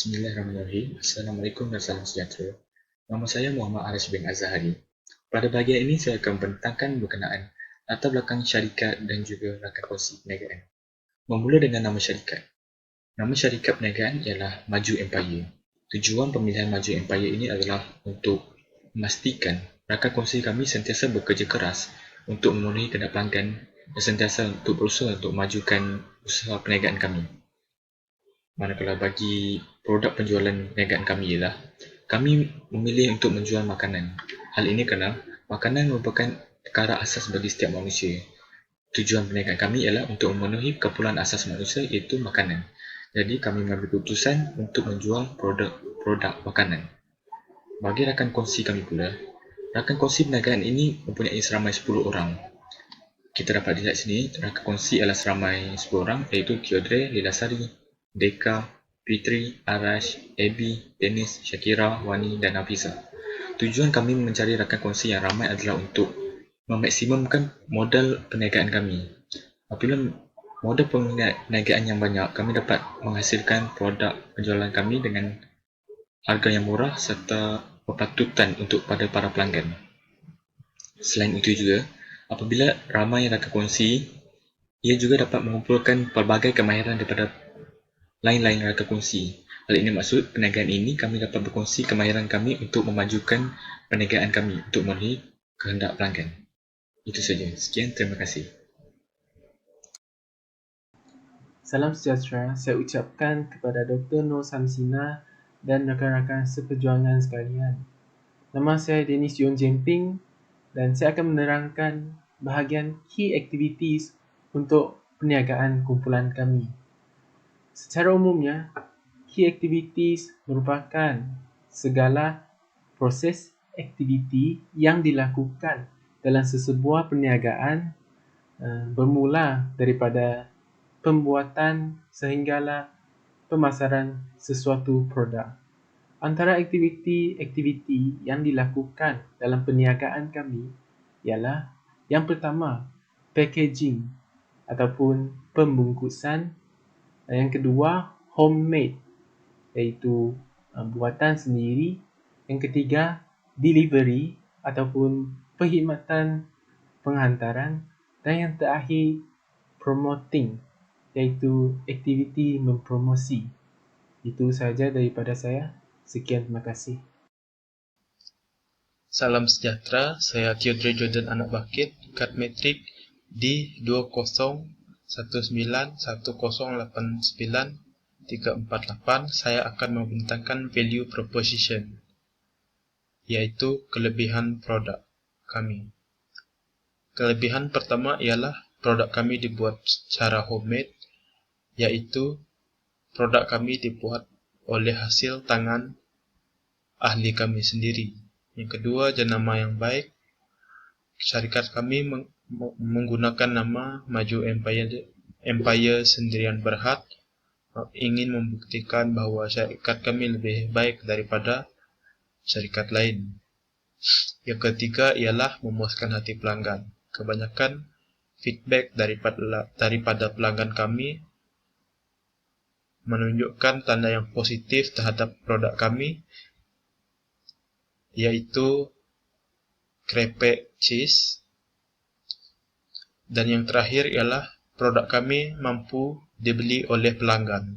Bismillahirrahmanirrahim. Assalamualaikum dan salam sejahtera. Nama saya Muhammad Arish bin Azhari. Pada bahagian ini saya akan membentangkan berkenaan latar belakang syarikat dan juga rakan kongsi perniagaan. Memula dengan nama syarikat. Nama syarikat perniagaan ialah Maju Empire. Tujuan pemilihan Maju Empire ini adalah untuk memastikan rakan kongsi kami sentiasa bekerja keras untuk memenuhi kehendak pelanggan dan sentiasa untuk berusaha untuk memajukan usaha perniagaan kami. Manakala bagi produk penjualan perniagaan kami ialah kami memilih untuk menjual makanan. Hal ini kerana makanan merupakan perkara asas bagi setiap manusia. Tujuan perniagaan kami ialah untuk memenuhi keperluan asas manusia iaitu makanan. Jadi kami mengambil keputusan untuk menjual produk makanan. Bagi rakan kongsi kami pula, rakan kongsi perniagaan ini mempunyai seramai 10 orang. Kita dapat lihat sini, rakan kongsi ialah seramai 10 orang iaitu Theodore, Lilasari, Deka, Fitri, Arash, Abby, Dennis, Shakira, Wani dan Hafizah. Tujuan kami mencari rakan kongsi yang ramai adalah untuk memaksimumkan modal perniagaan kami. Apabila modal perniagaan yang banyak, kami dapat menghasilkan produk penjualan kami dengan harga yang murah serta berpatutan untuk pada para pelanggan. Selain itu juga, apabila ramai rakan kongsi, ia juga dapat mengumpulkan pelbagai kemahiran daripada lain-lain rakan kongsi. Hal ini maksud perniagaan ini kami dapat berkongsi kemahiran kami untuk memajukan perniagaan kami untuk memenuhi kehendak pelanggan. Itu saja. Sekian, terima kasih. Salam sejahtera, saya ucapkan kepada Dr. Nur Samsina dan rakan-rakan seperjuangan sekalian. Nama saya Dennis Yon Jemping dan saya akan menerangkan bahagian key activities untuk perniagaan kumpulan kami. Secara umumnya, key activities merupakan segala proses aktiviti yang dilakukan dalam sesebuah perniagaan bermula daripada pembuatan sehinggalah pemasaran sesuatu produk. Antara aktiviti-aktiviti yang dilakukan dalam perniagaan kami ialah yang pertama, packaging ataupun pembungkusan. Yang kedua, homemade iaitu buatan sendiri. Yang ketiga, delivery ataupun perkhidmatan penghantaran. Dan yang terakhir, promoting iaitu aktiviti mempromosi. Itu sahaja daripada saya. Sekian, terima kasih. Salam sejahtera, saya Theodore Jordan Anak Bakit, kad metrik di 20101089348. Saya akan membentangkan value proposition, iaitu kelebihan produk kami. Kelebihan pertama ialah produk kami dibuat secara homemade, iaitu produk kami dibuat oleh hasil tangan ahli kami sendiri. Yang kedua, jenama yang baik. Syarikat kami menggunakan nama Maju Empire Sendirian Berhad, ingin membuktikan bahawa syarikat kami lebih baik daripada syarikat lain. Yang ketiga ialah memuaskan hati pelanggan. Kebanyakan feedback daripada pelanggan kami menunjukkan tanda yang positif terhadap produk kami, yaitu krepek cheese. Dan yang terakhir ialah produk kami mampu dibeli oleh pelanggan.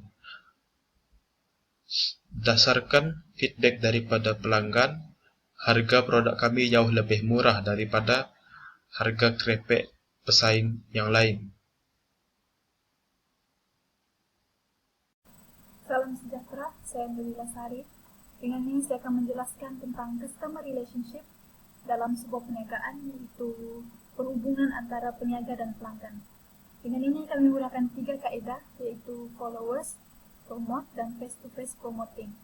Berdasarkan feedback daripada pelanggan, harga produk kami jauh lebih murah daripada harga krepek pesaing yang lain. Salam sejahtera, saya Nuri Lasari. Dengan ini saya akan menjelaskan tentang customer relationship dalam sebuah perniagaan, yaitu perhubungan antara peniaga dan pelanggan. Dengan ini kami menggunakan 3 kaedah, yaitu followers, promote, dan face-to-face promoting.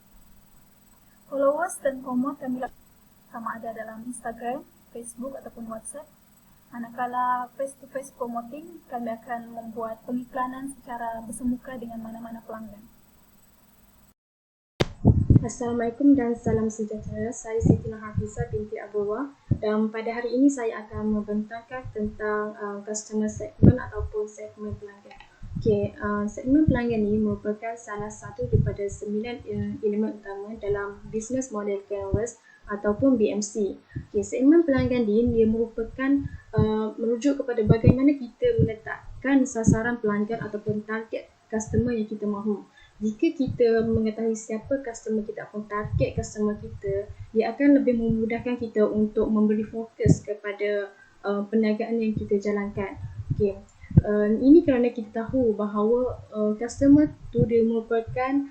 Followers dan promote kami lakukan sama ada dalam Instagram, Facebook, ataupun WhatsApp. Manakala face-to-face promoting, kami akan membuat pengiklanan secara bersemuka dengan mana-mana pelanggan. Assalamualaikum dan salam sejahtera. Saya Siti Hafizah binti Abdullah dan pada hari ini saya akan membentangkan tentang customer segment ataupun segmen pelanggan. Segmen pelanggan ini merupakan salah satu daripada 9 elemen utama dalam Business Model Canvas ataupun BMC. Segmen pelanggan ini dia merupakan merujuk kepada bagaimana kita meletakkan sasaran pelanggan ataupun target customer yang kita mahu. Jika kita mengetahui siapa customer kita ataupun target customer kita, dia akan lebih memudahkan kita untuk memberi fokus kepada perniagaan yang kita jalankan. Ini kerana kita tahu bahawa customer tu dia merupakan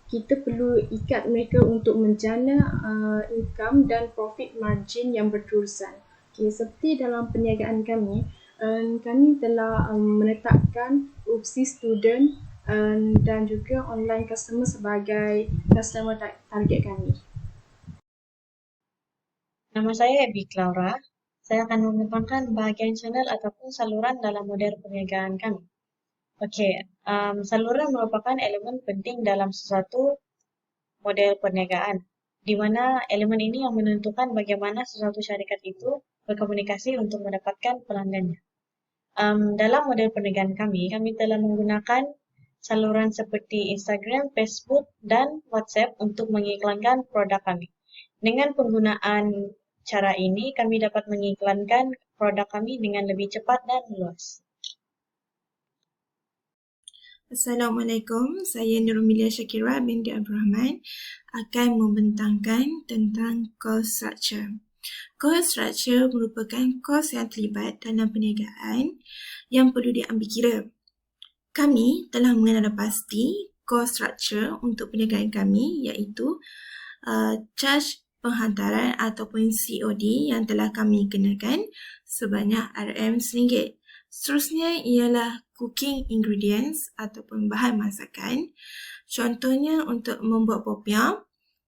kita perlu ikat mereka untuk menjana income dan profit margin yang berterusan. Seperti dalam perniagaan kami, kami telah menetapkan opsi student dan juga online customer sebagai customer target kami. Nama saya Ebi Clara. Saya akan mengembangkan bahagian channel ataupun saluran dalam model perniagaan kami. Saluran merupakan elemen penting dalam sesuatu model perniagaan, di mana elemen ini yang menentukan bagaimana sesuatu syarikat itu berkomunikasi untuk mendapatkan pelanggannya. Dalam model perniagaan kami telah menggunakan saluran seperti Instagram, Facebook, dan WhatsApp untuk mengiklankan produk kami. Dengan penggunaan cara ini, kami dapat mengiklankan produk kami dengan lebih cepat dan luas. Assalamualaikum, saya Nurumilia Syakira binti Abdul Rahman akan membentangkan tentang cost structure. Cost structure merupakan kos yang terlibat dalam perniagaan yang perlu diambil kira. Kami telah mengenal pasti cost structure untuk perniagaan kami iaitu charge penghantaran ataupun COD yang telah kami kenakan sebanyak RM RM1. Seterusnya ialah cooking ingredients ataupun bahan masakan. Contohnya untuk membuat popiah,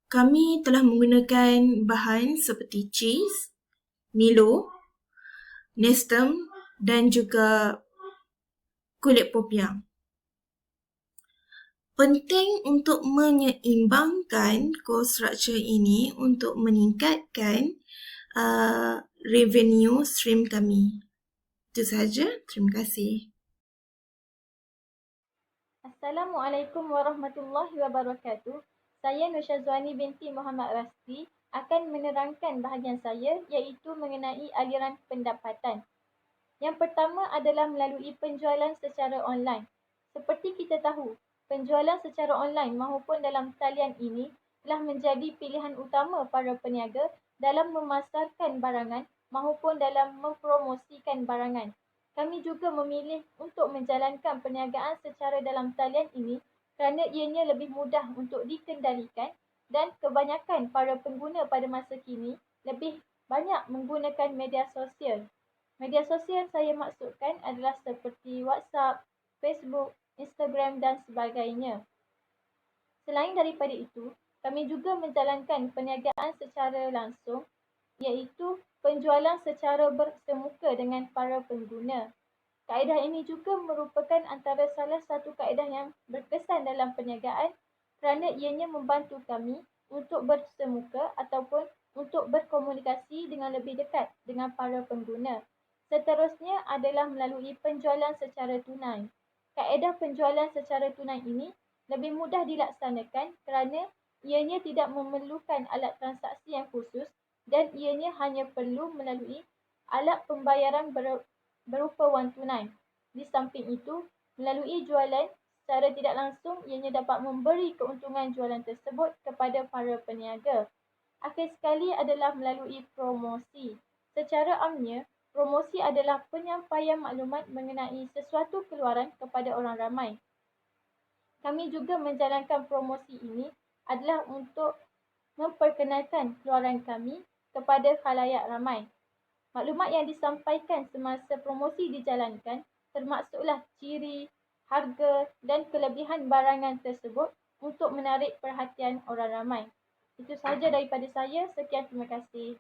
kami telah menggunakan bahan seperti cheese, Milo, Nestem dan juga kulit popiah. Penting untuk menyeimbangkan cost structure ini untuk meningkatkan revenue stream kami. Itu sahaja. Terima kasih. Assalamualaikum warahmatullahi wabarakatuh. Saya Nur Syazwani binti Muhammad Rasli akan menerangkan bahagian saya iaitu mengenai aliran pendapatan. Yang pertama adalah melalui penjualan secara online. Seperti kita tahu, penjualan secara online maupun dalam talian ini telah menjadi pilihan utama para peniaga dalam memasarkan barangan maupun dalam mempromosikan barangan. Kami juga memilih untuk menjalankan perniagaan secara dalam talian ini kerana ianya lebih mudah untuk dikendalikan dan kebanyakan para pengguna pada masa kini lebih banyak menggunakan media sosial. Media sosial saya maksudkan adalah seperti WhatsApp, Facebook, Instagram dan sebagainya. Selain daripada itu, kami juga menjalankan perniagaan secara langsung iaitu penjualan secara bersemuka dengan para pengguna. Kaedah ini juga merupakan antara salah satu kaedah yang berkesan dalam perniagaan kerana ianya membantu kami untuk bersemuka ataupun untuk berkomunikasi dengan lebih dekat dengan para pengguna. Seterusnya adalah melalui penjualan secara tunai. Kaedah penjualan secara tunai ini lebih mudah dilaksanakan kerana ianya tidak memerlukan alat transaksi yang khusus dan ianya hanya perlu melalui alat pembayaran berupa wang tunai. Di samping itu, melalui jualan secara tidak langsung ianya dapat memberi keuntungan jualan tersebut kepada para peniaga. Akhir sekali adalah melalui promosi. Secara amnya, promosi adalah penyampaian maklumat mengenai sesuatu keluaran kepada orang ramai. Kami juga menjalankan promosi ini adalah untuk memperkenalkan keluaran kami kepada khalayak ramai. Maklumat yang disampaikan semasa promosi dijalankan termasuklah ciri, harga dan kelebihan barangan tersebut untuk menarik perhatian orang ramai. Itu sahaja daripada saya. Sekian, terima kasih.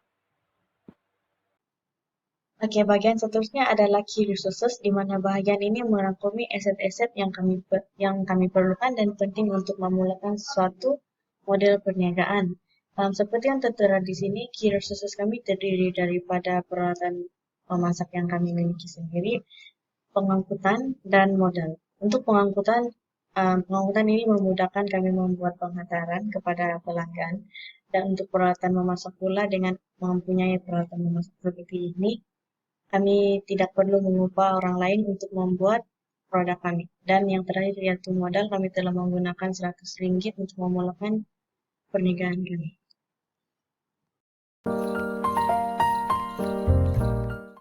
Bahagian seterusnya adalah key resources di mana bahagian ini merangkumi aset-aset yang kami perlukan dan penting untuk memulakan suatu model perniagaan. Seperti yang tertera di sini, key resources kami terdiri daripada peralatan memasak yang kami miliki sendiri, pengangkutan, dan modal. Untuk pengangkutan ini memudahkan kami membuat penghantaran kepada pelanggan, dan untuk peralatan memasak pula dengan mempunyai peralatan memasak seperti ini, kami tidak perlu mengupah orang lain untuk membuat produk kami. Dan yang terakhir yaitu modal, kami telah menggunakan RM100 untuk memulakan perniagaan kami.